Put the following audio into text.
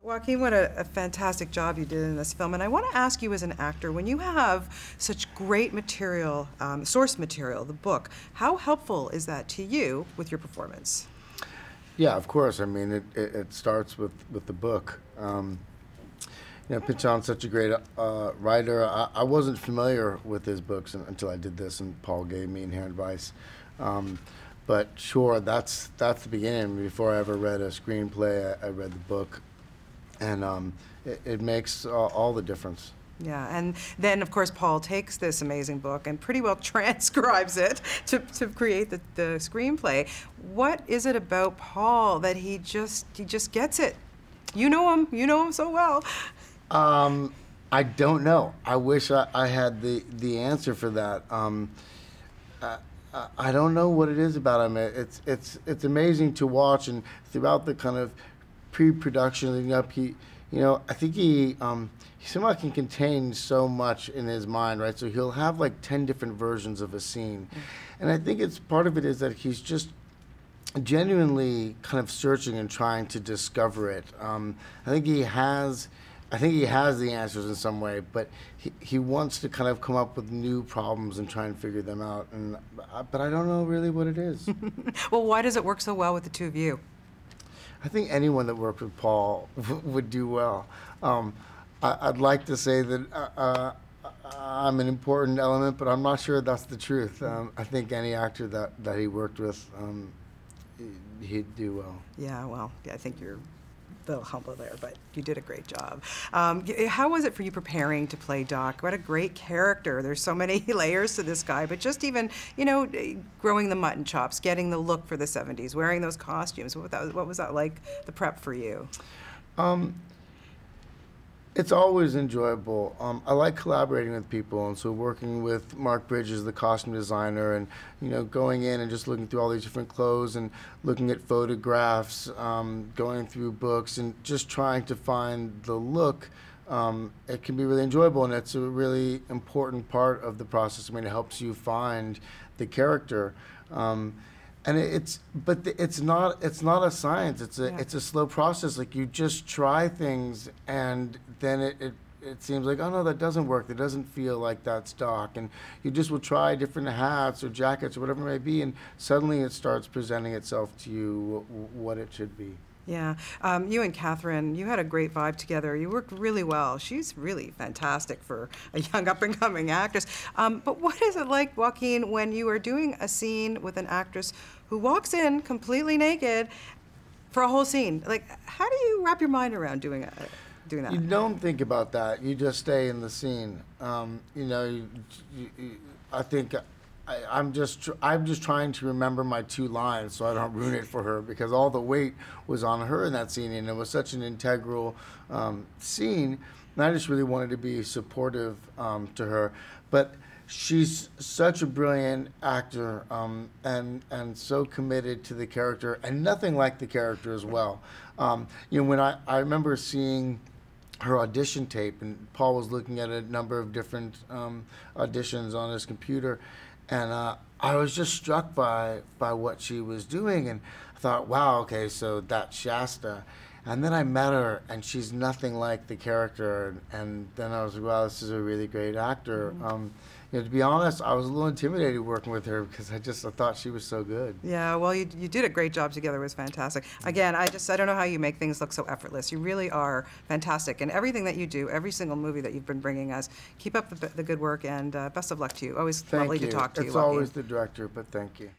Joaquin, what a fantastic job you did in this film. And I want to ask you as an actor, when you have such great material, source material, the book, how helpful is that to you with your performance? Yeah, of course. I mean, it starts with the book. Pynchon's such a great writer. I wasn't familiar with his books until I did this, and Paul gave me inherent advice. But sure, that's the beginning. Before I ever read a screenplay, I read the book. And it makes all the difference. Yeah, and then of course Paul takes this amazing book and pretty well transcribes it to create the screenplay. What is it about Paul that he just gets it? You know him so well. I don't know. I wish I had the answer for that. I don't know what it is about him. It's amazing to watch, and throughout the kind of pre-production leading up, I think he somehow can contain so much in his mind, right? So he'll have like 10 different versions of a scene. And I think part of it is that he's just genuinely kind of searching and trying to discover it. I think he has the answers in some way, but he wants to kind of come up with new problems and try and figure them out. But I don't know really what it is. Well, why does it work so well with the two of you? I think anyone that worked with Paul would do well. I'd like to say that I'm an important element, but I'm not sure that's the truth. I think any actor that he worked with, he'd do well. Yeah, well, I think you're a little humble there, but you did a great job. How was it for you preparing to play Doc? What a great character. There's so many layers to this guy, but just even, growing the mutton chops, getting the look for the 70s, wearing those costumes, what was that like, the prep for you? It's always enjoyable. I like collaborating with people, and so working with Mark Bridges, the costume designer, and going in and just looking through all these different clothes and looking at photographs, going through books, and just trying to find the look. It can be really enjoyable, and it's a really important part of the process. I mean, it helps you find the character. And it's not a science. It's a slow process. Like, you just try things, and then it seems like, oh no, that doesn't work. That doesn't feel like that's Doc. And you just will try different hats or jackets or whatever it may be, and suddenly it starts presenting itself to you what it should be. Yeah, you and Catherine, you had a great vibe together. You worked really well. She's really fantastic for a young up-and-coming actress. But what is it like, Joaquin, when you are doing a scene with an actress who walks in completely naked for a whole scene? Like, how do you wrap your mind around doing that? You don't think about that. You just stay in the scene. I think I'm just trying to remember my 2 lines so I don't ruin it for her, because all the weight was on her in that scene, and it was such an integral scene, and I just really wanted to be supportive to her. But she's such a brilliant actor, and so committed to the character, and nothing like the character as well. When I remember seeing her audition tape, and Paul was looking at a number of different auditions on his computer, and I was just struck by what she was doing, and I thought, wow, okay, so that's Shasta. And then I met her, and she's nothing like the character, and then I was like, wow, this is a really great actor. To be honest, I was a little intimidated working with her, because I thought she was so good. Yeah, well, you did a great job together. It was fantastic. Again, I don't know how you make things look so effortless. You really are fantastic, and everything that you do, every single movie that you've been bringing us, keep up the good work, and best of luck to you. Always lovely to talk to you, It's Joaquin. always the director, but thank you.